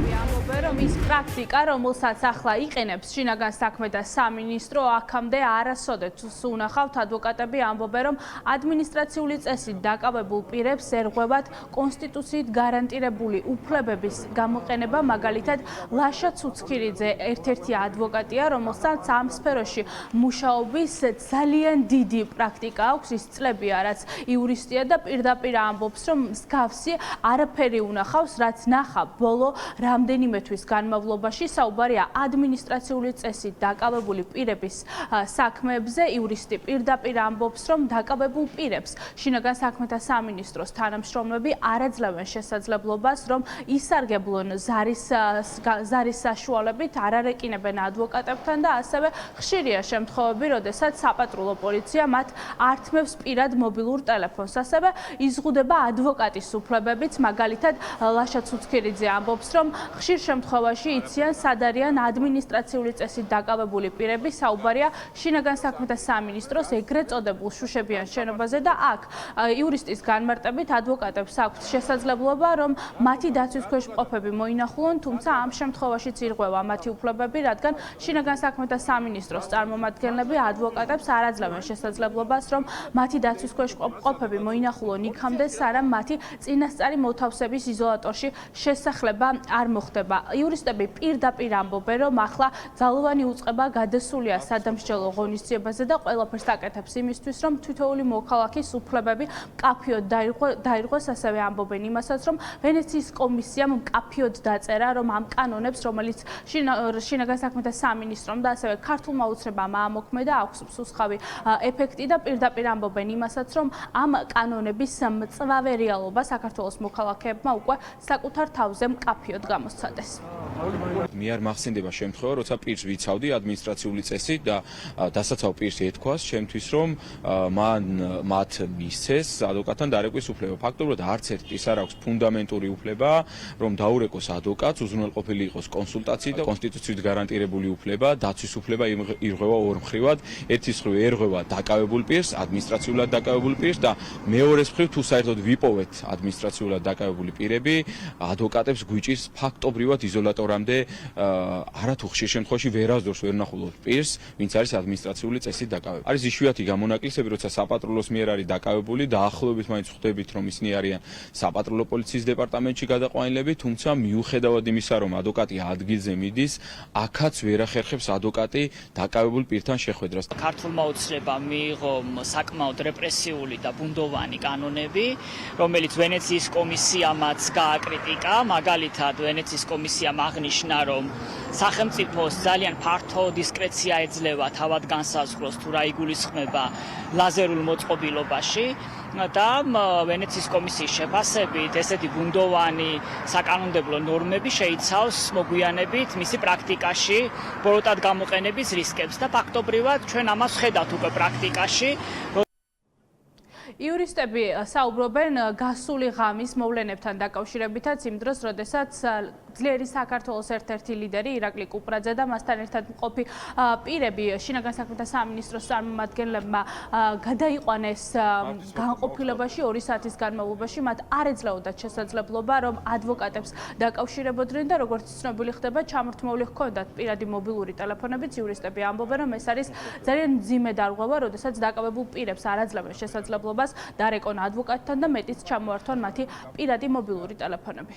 რომ ის პრაქტიკა, რომელსაც ახლა იყენებს შინაგან საქმეთა სამინისტრო, აქამდე არასოდეს უნახავთ. ადვოკატები ამბობენ, რომ ადმინისტრაციული წესით დაკავებულ პირებს ერღვევათ კონსტიტუციით გარანტირებული უფლებების გამოყენება. მაგალითად, ლაშა ცუცქირიძე ერთ-ერთი ადვოკატია, რომელსაც ამ სფეროში მუშაობის ძალიან დიდი პრაქტიკა აქვს, ის წლებია, რაც იურისტია და პირდაპირ ამბობს, რომ მსგავსი არაფერი უნახავს, რაც ნახა ბოლო რამდენიმე თვის განმავლობაში. საუბარია ადმინისტრაციული წესით დაკავებული პირების საქმეებზე. იურისტი პირდაპირ ამბობს, რომ დაკავებულ პირებს შინაგან საქმეთა სამინისტროს თანამშრომლები არ აძლევენ შესაძლებლობას, რომ ისარგებლონ ზარის საშუალებით, არ არეკინებენ ადვოკატებთან და ასევე ხშირია შემთხვევები, როდესაც საპატრულო პოლიცია მათ ართმევს პირად მობილურ ტელეფონს. ასევე იზღუდება ადვოკატის უფლებებიც, მაგალითად ლაშა ცუცქირიძე ამბობს, რომ ხშირ შემთხვევაში იციან სად არიან ადმინისტრაციული წესით დაკავებული პირები. საუბარია შინაგან საქმეთა სამინისტროს ეგრეთ წოდებულ შუშებიან შენობაზე და აქ იურისტის განმარტებით ადვოკატებს აქვთ შესაძლებლობა, რომ მათი დაცვის ქვეშ მყოფები მოინახულონ, თუმცა ამ შემთხვევაშიც ირღვევა მათი უფლებები, რადგან შინაგან საქმეთა სამინისტროს წარმომადგენლები ადვოკატებს არ აძლევენ შესაძლებლობას, რომ მათი დაცვის ქვეშ მყოფები მოინახულონ იქამდე, სანამ მათი წინასწარი მოთავსების იზოლატორში შესახლება არ მოხდება. იურისტები პირდაპირ ამბობენ, რომ ახლა ძალოვანი უწყება გადასულია სადამსჯელო ღონისძიებაზე და ყველაფერს აკეთებს იმისთვის, რომ თითოეული მოქალაქის უფლებები მკაფიოდ დაირღვეს. ასევე ამბობენ იმასაც, რომ ვენეციის კომისიამ მკაფიოდ დაწერა, რომ ამ კანონებს, რომელიც შინაგან საქმეთა სამინისტრომ და ასევე ქართულმა უცნებამ აამოქმედა, აქვს მსუსხავი ეფექტი და პირდაპირ ამბობენ იმასაც, რომ ამ კანონების მწვავე რეალობა საქართველოს მოქალაქეებმა უკვე საკუთარ თავზე მკაფიოდ გამოსცადეს. მე არ მახსენდება შემთხვევა, როცა პირს ვიცავდი ადმინისტრაციული წესით და დასაცავ პირს ეთქვას ჩემთვის, რომ მათ მისცეს ადვოკატთან დარეკვის უფლება. ფაქტობრივად არც ერთ ის არ აქვს ფუნდამენტური უფლება, რომ დაურეკოს ადვოკატს, უზრუნველყოფილი იყოს კონსულტაციით და კონსტიტუციით გარანტირებული უფლება, დაცვის უფლება ირღვევა ორმხრივად. ერთის მხრივ ერღვევა დაკავებულ პირს, ადმინისტრაციულად დაკავებულ პირს და მეორეს მხრივ თუ საერთოდ ვიპოვეთ ადმინისტრაციულად დაკავებული პირები, ადვოკატებს გვიჭირს ფაქტობრივად იზოლატორამდე არათუ ხშირ შემთხვევაში ვერასდროს ვერ ნახულობთ პირს, ვინც არის ადმინისტრაციული წესით დაკავებული. არის იშვიათი გამონაკლისები, როცა საპატრულოს მიერ არის დაკავებული და ახლობებით მაინც ხვდებით, რომ ისინი არიან საპატრულო პოლიციის დეპარტამენტში გადაყვანილები, თუმცა მიუხედავად იმისა, რომ ადვოკატი ადგილზე მიდის, აქაც ვერ ახერხებს ადვოკატი დაკავებულ პირთან შეხვედრას. ქართულმა უცნებამ მიიღო საკმაოდ რეპრესიული და ბუნდოვანი კანონები, რომელიც ვენეციის კომისიამაც გააკრიტიკა. მაგალითად, ვენეციის კომისიამ აღნიშნა, რომ სახელმწიფოს ძალიან ფართო დისკრეცია ეძლევა თავად განსაზღვროს თუ რა იგულისხმება ლაზერულ მოწყობილობაში და ვენეციის კომისიის შეფასებით ესეთი ბუნდოვანი საკანონმდებლო ნორმები შეიცავს მოგვიანებით მისი პრაქტიკაში ბოროტად გამოყენების რისკებს და ფაქტობრივად ჩვენ ამას ხედავთ უკვე პრაქტიკაში. იურისტები საუბრობენ გასული ღამის მოვლენებთან დაკავშირებითაც იმ დროს, როდესაც ძლიერი საქართველოს ერთ-ერთი ლიდერი ირაკლი კუპრაძე და მასთან ერთად მყოფი პირები შინაგან საქმეთა სამინისტროს წარმომადგენლებმა გადაიყვანეს განყოფილებაში 2 საათის განმავლობაში. მათ არ ეძლეოდათ შესაძლებლობა, რომ ადვოკატებს დაკავშირებოდნენ და როგორც ცნობილი ხდება, ჩამორთმეული ჰქონდათ პირადი მობილური ტელეფონებიც. იურისტები ამბობენ, რომ ეს არის ძალიან მძიმე დარღვევა, როდესაც დაკავებულ პირებს არ აძლევენ შესაძლებლობას დარეკონ ადვოკატთან და მეტიც ჩამოართვან მათი პირადი მობილური ტელეფონები.